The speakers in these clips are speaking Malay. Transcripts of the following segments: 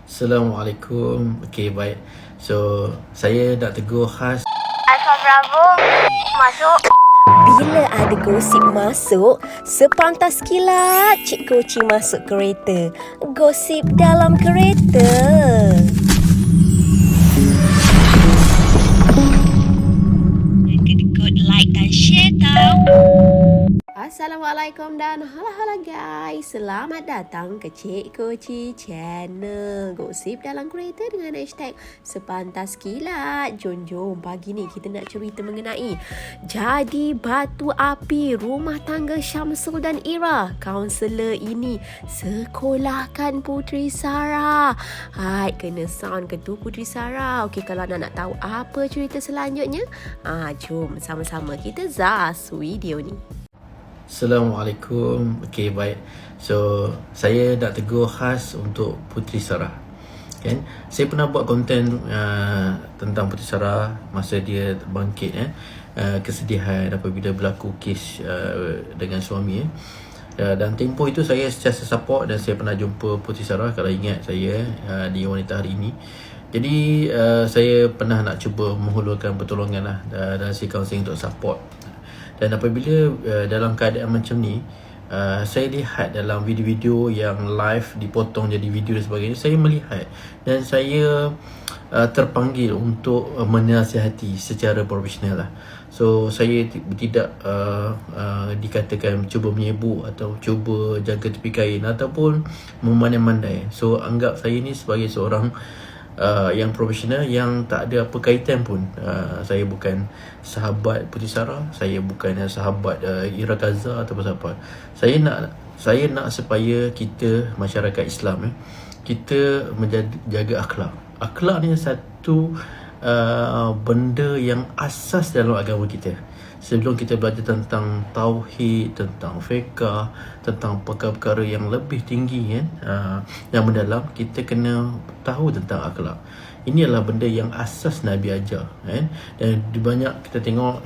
Assalamualaikum. Okey, baik. So, saya nak tegur khas. Alfa Bravo masuk. Bila ada gosip masuk, sepantas kilat Cik Koci masuk kereta. Gosip dalam kereta. Kod like dan share tau. Assalamualaikum dan hala-hala guys. Selamat datang ke Cik Koci Channel. Gosip dalam kereta dengan hashtag sepantas kilat. Jom pagi ni kita nak cerita mengenai jadi batu api rumah tangga Syamsul dan Ira. Kaunselor ini sekolahkan Puteri Sarah. Hai, kena sound ke tu Puteri Sarah. Okey, kalau nak tahu apa cerita selanjutnya, jom sama-sama kita zas video ni. Assalamualaikum. Okey, baik. So, saya nak tegur khas untuk Puteri Sarah. Kan? Saya pernah buat konten tentang Puteri Sarah masa dia bangkit kesedihan apabila berlaku kes dengan suami. Dan tempoh itu saya sentiasa support dan saya pernah jumpa Puteri Sarah, kalau ingat saya, di Wanita Hari Ini. Jadi saya pernah nak cuba menghulurkan pertolongan dan si kaunseling untuk support. Dan apabila dalam keadaan macam ni, saya lihat dalam video-video yang live dipotong jadi video dan sebagainya, saya melihat dan saya terpanggil untuk menasihati secara profesional lah. So saya tidak dikatakan cuba menyebuk atau cuba jaga tepi kain ataupun memandai-mandai. So anggap saya ni sebagai seorang yang profesional, yang tak ada apa kaitan pun. Saya bukan sahabat Puteri Sarah, saya bukan sahabat Ira Gaza atau apa. Saya nak supaya kita masyarakat Islam kita menjaga akhlak. Akhlak ni satu benda yang asas dalam agama kita. Sebelum kita belajar tentang tauhid, tentang fiqh, tentang perkara-perkara yang lebih tinggi yang mendalam, kita kena tahu tentang akhlak. Ini adalah benda yang asas Nabi ajar Dan banyak kita tengok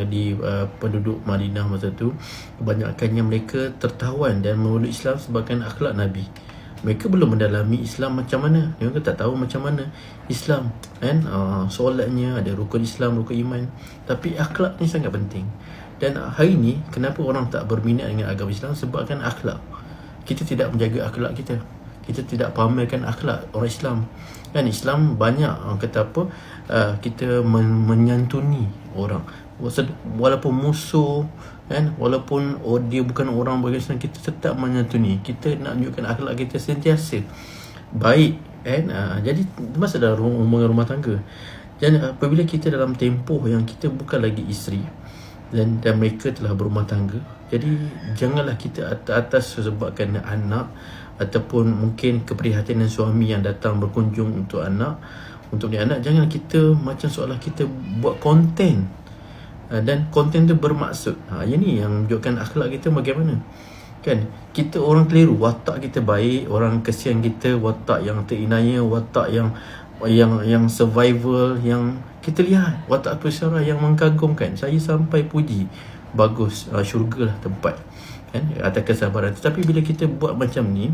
di penduduk Madinah masa tu, kebanyakannya mereka tertawan dan memeluk Islam sebabkan akhlak Nabi. Mereka belum mendalami Islam macam mana. Mereka tak tahu macam mana Islam solatnya, ada rukun Islam, rukun iman. Tapi akhlak ni sangat penting. Dan hari ni kenapa orang tak berminat dengan agama Islam? Sebabkan akhlak. Kita tidak menjaga akhlak kita. Kita tidak pamerkan akhlak orang Islam. Islam banyak kata apa, kita menyantuni orang. Walaupun musuh, walaupun dia bukan orang beragama, kita tetap menyantuni. Kita nak menunjukkan akhlak kita sentiasa baik. Jadi masa dalam hubungan rumah tangga, dan apabila kita dalam tempoh yang kita bukan lagi isteri dan mereka telah berumah tangga, jadi janganlah kita atas sebabkan anak ataupun mungkin keprihatinan suami yang datang berkunjung untuk anak, untuk dia anak, jangan kita macam seolah kita buat konten dan konten tu bermaksud. Yang ni yang menunjukkan akhlak kita bagaimana. Kita orang keliru, watak kita baik, orang kesian kita watak yang terinaya, watak yang survival, yang kita lihat watak Sarah yang mengagumkan. Saya sampai puji, bagus, syurga lah tempat atas kesabaran. Tetapi bila kita buat macam ni,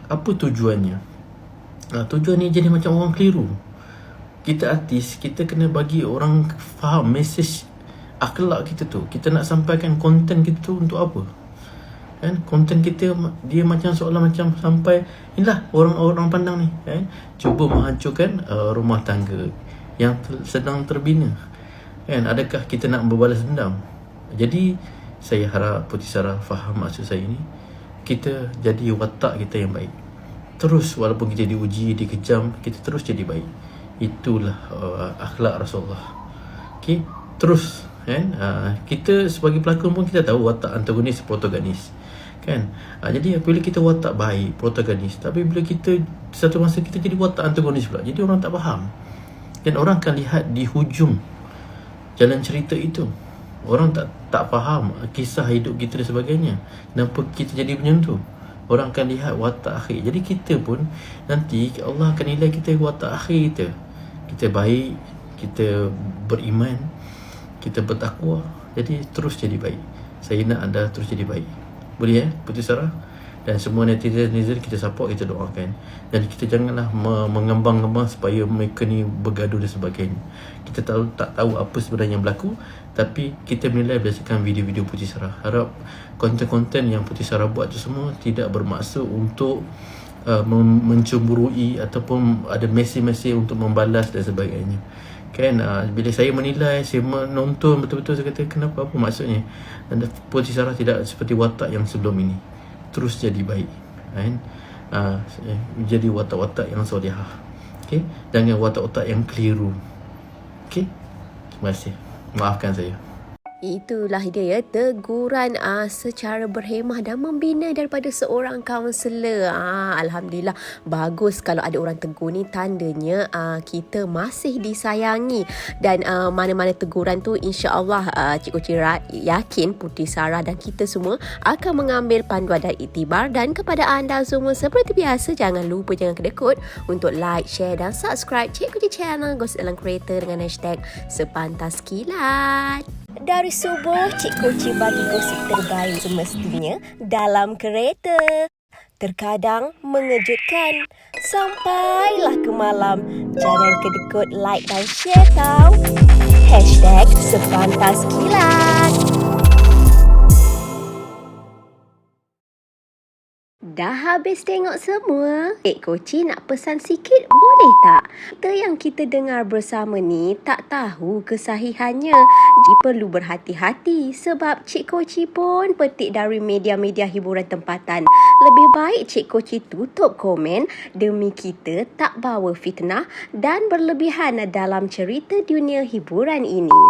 apa tujuannya? Tujuan ni jadi macam orang keliru. Kita artis, kita kena bagi orang faham mesej akhlak kita tu. Kita nak sampaikan konten kita tu untuk apa? Konten kita dia macam seolah macam sampai inilah orang-orang pandang ni cuba menghancurkan rumah tangga yang sedang terbina. Adakah kita nak berbalas dendam? Jadi saya harap Puteri Sarah faham maksud saya ni. Kita jadi watak kita yang baik. Terus walaupun kita diuji, dikejam, kita terus jadi baik. Itulah akhlak Rasulullah. Okey, terus kita sebagai pelakon pun kita tahu watak antagonis, protagonis. Jadi apabila kita watak baik, protagonis, tapi bila kita satu masa kita jadi watak antagonis pula, jadi orang tak faham. Dan orang akan lihat di hujung jalan cerita itu, orang tak faham kisah hidup kita dan sebagainya. Kenapa kita jadi macam tu? Orang akan lihat watak akhir. Jadi kita pun nanti Allah akan nilai kita watak akhir kita. Kita baik, kita beriman, kita bertakwa, jadi terus jadi baik. Saya nak anda terus jadi baik. Boleh Puteri Sarah? Dan semua netizen kita support, kita doakan. Dan kita janganlah mengembang-ngembang supaya mereka ni bergaduh dan sebagainya. Kita tak tahu apa sebenarnya yang berlaku, tapi kita menilai berdasarkan video-video Puteri Sarah. Harap konten-konten yang Puteri Sarah buat tu semua tidak bermaksud untuk mencemburui ataupun ada mesej-mesej untuk membalas dan sebagainya. Kan, bila saya menilai, saya menonton betul-betul, saya kata kenapa, apa maksudnya. Dan Puteri Sarah tidak seperti watak yang sebelum ini, terus jadi baik, kan? Jadi watak-watak yang solehah, okay? Jangan watak-watak yang keliru, okay? Terima kasih, maafkan saya. Itulah dia ya, teguran secara berhemah dan membina daripada seorang kaunselor. Alhamdulillah, bagus kalau ada orang tegur ni, tandanya kita masih disayangi. Dan mana-mana teguran tu, insya-Allah Cik Koci yakin Puteri Sarah dan kita semua akan mengambil panduan dan iktibar. Dan kepada anda semua, seperti biasa, jangan lupa, jangan kedekut untuk like, share dan subscribe Cik Koci channel Gosip Dalam Kereta dengan hashtag Sepantas Kilat. Dari subuh, Cik Koci bagi gosip terbaik semestinya dalam kereta. Terkadang mengejutkan, sampailah ke malam. Jangan kedekut like dan share tau. Hashtag Sepantas Kilat. Dah habis tengok semua? Cik Koci nak pesan sikit, boleh tak? Cerita yang kita dengar bersama ni tak tahu kesahihannya. Jadi perlu berhati-hati sebab Cik Koci pun petik dari media-media hiburan tempatan. Lebih baik Cik Koci tutup komen demi kita tak bawa fitnah dan berlebihan dalam cerita dunia hiburan ini.